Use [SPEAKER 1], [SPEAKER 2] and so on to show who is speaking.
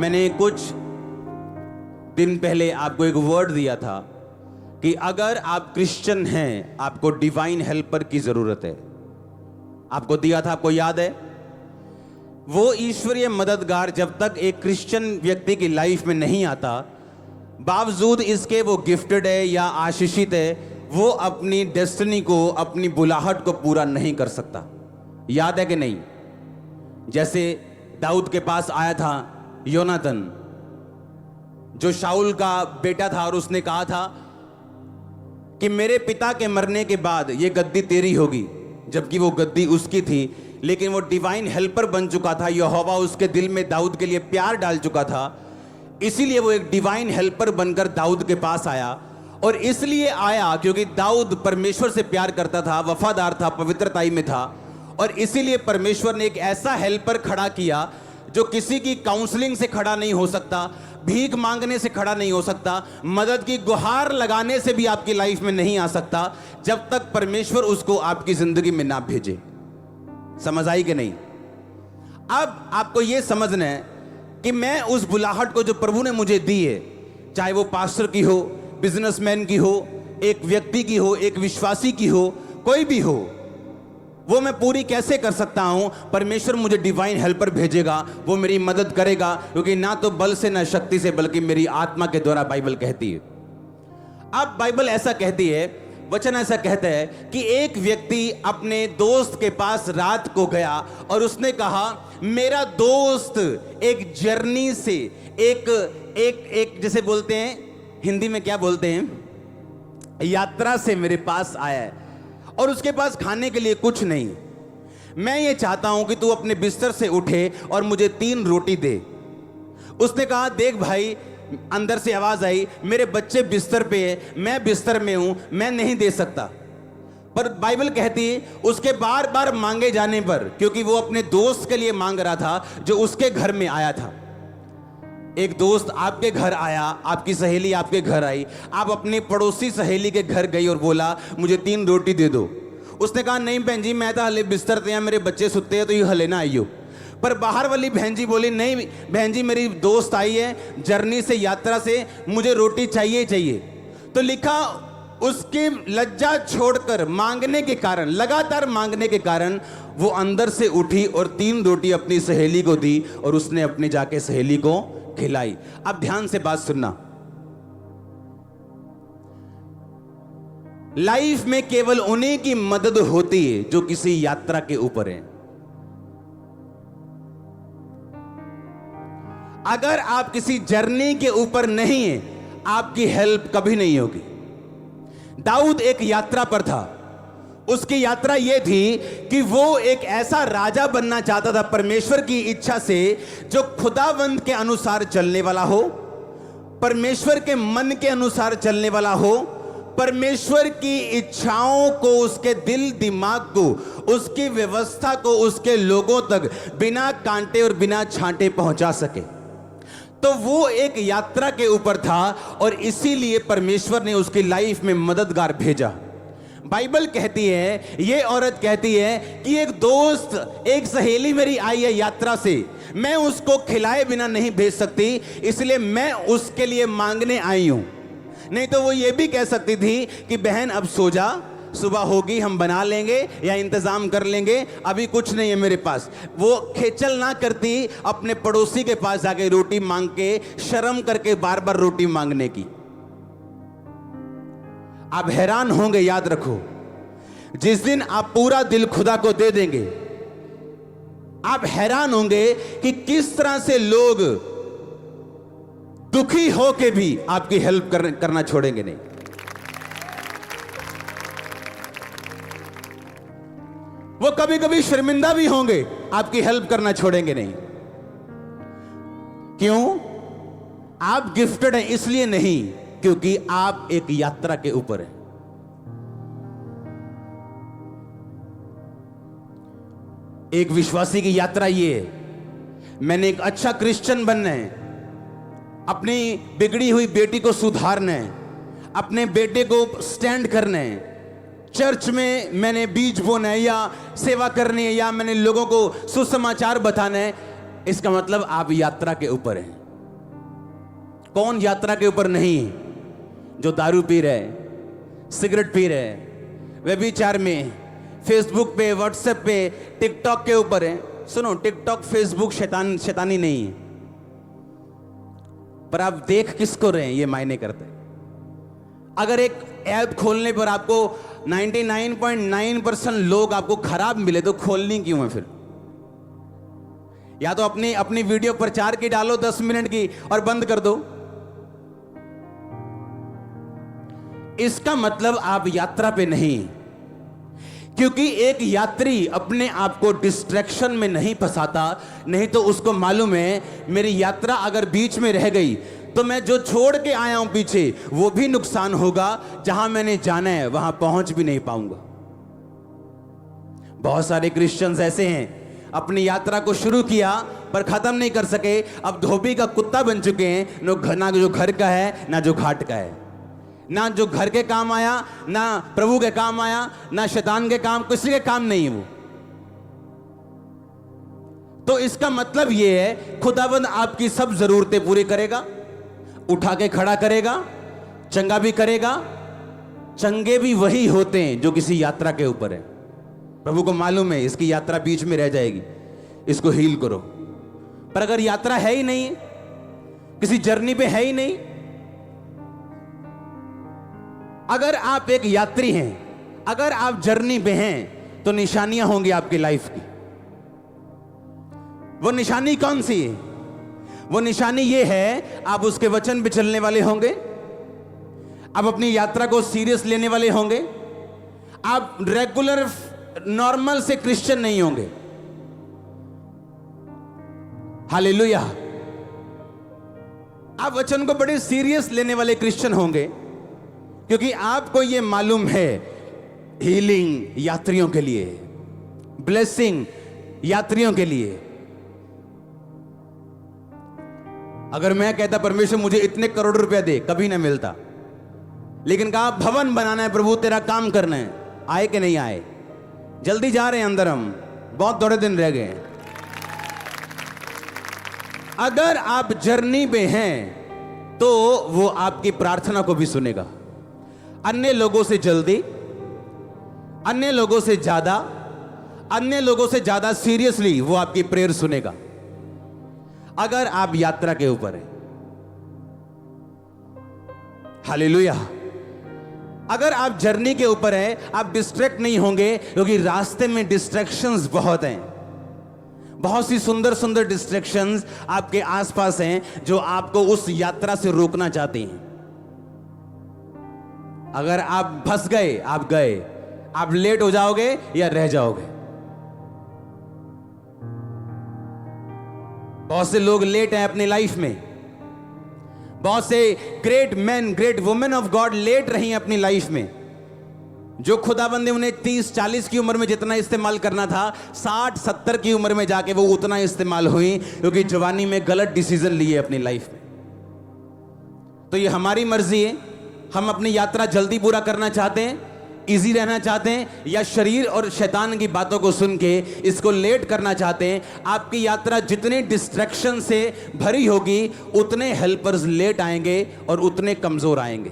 [SPEAKER 1] मैंने कुछ दिन पहले आपको एक वर्ड दिया था कि अगर आप क्रिश्चियन हैं, आपको डिवाइन हेल्पर की जरूरत है। आपको दिया था, आपको याद है? वो ईश्वरीय मददगार जब तक एक क्रिश्चियन व्यक्ति की लाइफ में नहीं आता, बावजूद इसके वो गिफ्टेड है या आशीषित है, वो अपनी डेस्टिनी को, अपनी बुलाहट को पूरा नहीं कर सकता। याद है कि नहीं? जैसे दाऊद के पास आया था योनातन, जो शाऊल का बेटा था, और उसने कहा था कि मेरे पिता के मरने के बाद ये गद्दी तेरी होगी, जबकि वो गद्दी उसकी थी। लेकिन वो डिवाइन हेल्पर बन चुका था। यहोवा उसके दिल में दाऊद के लिए प्यार डाल चुका था, इसीलिए वो एक डिवाइन हेल्पर बनकर दाऊद के पास आया। और इसलिए आया क्योंकि दाऊद परमेश्वर से प्यार करता था, वफादार था, पवित्रताई में था। और इसीलिए परमेश्वर ने एक ऐसा हेल्पर खड़ा किया जो किसी की काउंसलिंग से खड़ा नहीं हो सकता, भीख मांगने से खड़ा नहीं हो सकता, मदद की गुहार लगाने से भी आपकी लाइफ में नहीं आ सकता, जब तक परमेश्वर उसको आपकी जिंदगी में ना भेजे। समझ आई कि नहीं? अब आपको यह समझना है कि मैं उस बुलाहट को जो प्रभु ने मुझे दी है, चाहे वो पास्टर की हो, बिजनेसमैन की हो, एक व्यक्ति की हो, एक विश्वासी की हो, कोई भी हो, वो मैं पूरी कैसे कर सकता हूं? परमेश्वर मुझे डिवाइन हेल्पर भेजेगा, वो मेरी मदद करेगा, क्योंकि ना तो बल से ना शक्ति से, बल्कि मेरी आत्मा के द्वारा, बाइबल कहती है। अब बाइबल ऐसा कहती है, वचन ऐसा कहता है कि एक व्यक्ति अपने दोस्त के पास रात को गया और उसने कहा, मेरा दोस्त एक जर्नी से, एक जैसे बोलते हैं, हिंदी में क्या बोलते हैं, यात्रा से मेरे पास आया है और उसके पास खाने के लिए कुछ नहीं। मैं ये चाहता हूं कि तू अपने बिस्तर से उठे और मुझे 3 रोटी दे। उसने कहा, देख भाई, अंदर से आवाज आई, मेरे बच्चे बिस्तर पे है, मैं बिस्तर में हूं, मैं नहीं दे सकता। पर बाइबल कहती है उसके बार बार मांगे जाने पर, क्योंकि वो अपने दोस्त के लिए मांग रहा था जो उसके घर में आया था। एक दोस्त आपके घर आया, आपकी सहेली आपके घर आई, आप अपनी पड़ोसी सहेली के घर गई और बोला, मुझे 3 रोटी दे दो। उसने कहा, नहीं बहन जी, मैं तो हले बिस्तर ते हैं, मेरे बच्चे सुते हैं, तो ये हले ना आइयो। पर बाहर वाली बहन जी बोली, नहीं बहन जी, मेरी दोस्त आई है जर्नी से, यात्रा से, मुझे रोटी चाहिए चाहिए। तो लिखा, उसकी लज्जा छोड़कर मांगने के कारण, लगातार मांगने के कारण, वो अंदर से उठी और 3 रोटी अपनी सहेली को दी और उसने अपने जाके सहेली को खिलाई। अब ध्यान से बात सुनना, लाइफ में केवल उन्हीं की मदद होती है जो किसी यात्रा के ऊपर है। अगर आप किसी जर्नी के ऊपर नहीं है, आपकी हेल्प कभी नहीं होगी। दाऊद एक यात्रा पर था। उसकी यात्रा यह थी कि वो एक ऐसा राजा बनना चाहता था परमेश्वर की इच्छा से, जो खुदावंद के अनुसार चलने वाला हो, परमेश्वर के मन के अनुसार चलने वाला हो, परमेश्वर की इच्छाओं को, उसके दिल दिमाग को, उसकी व्यवस्था को उसके लोगों तक बिना कांटे और बिना छांटे पहुंचा सके। तो वो एक यात्रा के ऊपर था और इसीलिए परमेश्वर ने उसकी लाइफ में मददगार भेजा। बाइबल कहती है, ये औरत कहती है कि एक दोस्त, एक सहेली मेरी आई है यात्रा से, मैं उसको खिलाए बिना नहीं भेज सकती, इसलिए मैं उसके लिए मांगने आई हूं। नहीं तो वो ये भी कह सकती थी कि बहन अब सो जा, सुबह होगी हम बना लेंगे या इंतजाम कर लेंगे, अभी कुछ नहीं है मेरे पास। वो खेचल ना करती अपने पड़ोसी के पास जाके रोटी मांग के, शर्म करके बार बार रोटी मांगने की। आप हैरान होंगे, याद रखो, जिस दिन आप पूरा दिल खुदा को दे देंगे, आप हैरान होंगे कि किस तरह से लोग दुखी होके भी आपकी हेल्प करना छोड़ेंगे नहीं। वो कभी कभी शर्मिंदा भी होंगे, आपकी हेल्प करना छोड़ेंगे नहीं। क्यों? आप गिफ्टेड हैं इसलिए नहीं, क्योंकि आप एक यात्रा के ऊपर हैं। एक विश्वासी की यात्रा ये है, मैंने एक अच्छा क्रिश्चियन बनना है, अपनी बिगड़ी हुई बेटी को सुधारना है, अपने बेटे को स्टैंड करना है, चर्च में मैंने बीज बोना है या सेवा करनी है, या मैंने लोगों को सुसमाचार बताना है। इसका मतलब आप यात्रा के ऊपर हैं। कौन यात्रा के ऊपर नहीं है? जो दारू पी रहे, सिगरेट पी रहे, व्यभिचार में, फेसबुक पे, व्हाट्सएप पे, टिकटॉक के ऊपर है। सुनो, टिकटॉक फेसबुक शैतानी नहीं है, पर आप देख किसको रहे हैं ये मायने करते हैं। अगर एक ऐप खोलने पर आपको 99.9% लोग आपको खराब मिले तो खोलनी क्यों है फिर? या तो अपनी वीडियो प्रचार की डालो 10 मिनट की और बंद कर दो। इसका मतलब आप यात्रा पे नहीं, क्योंकि एक यात्री अपने आप को डिस्ट्रैक्शन में नहीं फंसाता, नहीं तो उसको मालूम है मेरी यात्रा अगर बीच में रह गई तो मैं जो छोड़ के आया हूं पीछे वो भी नुकसान होगा, जहां मैंने जाना है वहां पहुंच भी नहीं पाऊंगा। बहुत सारे क्रिश्चियंस ऐसे हैं, अपनी यात्रा को शुरू किया पर खत्म नहीं कर सके, अब धोबी का कुत्ता बन चुके हैं, ना जो घर का है ना जो घाट का है, ना जो घर के काम आया ना प्रभु के काम आया, ना शैतान के काम, किसी के काम नहीं है वो। तो इसका मतलब यह है खुदाबंद आपकी सब जरूरतें पूरी करेगा, उठा के खड़ा करेगा, चंगा भी करेगा। चंगे भी वही होते हैं जो किसी यात्रा के ऊपर है। प्रभु को मालूम है इसकी यात्रा बीच में रह जाएगी, इसको हील करो। पर अगर यात्रा है ही नहीं, किसी जर्नी पे है ही नहीं, अगर आप एक यात्री हैं, अगर आप जर्नी पे हैं, तो निशानियां होंगी आपकी लाइफ की। वो निशानी कौन सी है? वो निशानी ये है, आप उसके वचन पे चलने वाले होंगे, आप अपनी यात्रा को सीरियस लेने वाले होंगे, आप रेगुलर नॉर्मल से क्रिश्चियन नहीं होंगे। हालेलुया। आप वचन को बड़े सीरियस लेने वाले क्रिश्चियन होंगे, क्योंकि आपको यह मालूम है हीलिंग यात्रियों के लिए, ब्लेसिंग यात्रियों के लिए। अगर मैं कहता परमेश्वर मुझे इतने करोड़ रुपया दे, कभी ना मिलता। लेकिन कहा भवन बनाना है प्रभु, तेरा काम करना है, आए कि नहीं आए? जल्दी जा रहे हैं अंदर, हम बहुत थोड़े दिन रह गए। अगर आप जर्नी में हैं तो वो आपकी प्रार्थना को भी सुनेगा। अन्य लोगों से जल्दी, अन्य लोगों से ज्यादा, अन्य लोगों से ज्यादा सीरियसली वो आपकी प्रेयर सुनेगा, अगर आप यात्रा के ऊपर हैं। हालेलुया। अगर आप जर्नी के ऊपर हैं, आप डिस्ट्रैक्ट नहीं होंगे, क्योंकि रास्ते में डिस्ट्रैक्शंस बहुत हैं। बहुत सी सुंदर सुंदर डिस्ट्रैक्शंस आपके आसपास हैं जो आपको उस यात्रा से रोकना चाहती हैं। अगर आप फंस गए, आप गए, आप लेट हो जाओगे या रह जाओगे। बहुत से लोग लेट हैं अपनी लाइफ में, बहुत से great man, great women of God लेट रही हैं अपनी लाइफ में। जो खुदाबंद ने उन्हें 30-40 की उम्र में जितना इस्तेमाल करना था, 60-70 की उम्र में जाके वो उतना इस्तेमाल हुई, क्योंकि जवानी में गलत डिसीजन लिए अपनी लाइफ में। तो ये हमारी मर्जी है, हम अपनी यात्रा जल्दी पूरा करना चाहते हैं, इजी रहना चाहते हैं, या शरीर और शैतान की बातों को सुन के इसको लेट करना चाहते हैं। आपकी यात्रा जितने डिस्ट्रैक्शन से भरी होगी, उतने हेल्पर्स लेट आएंगे और उतने कमजोर आएंगे।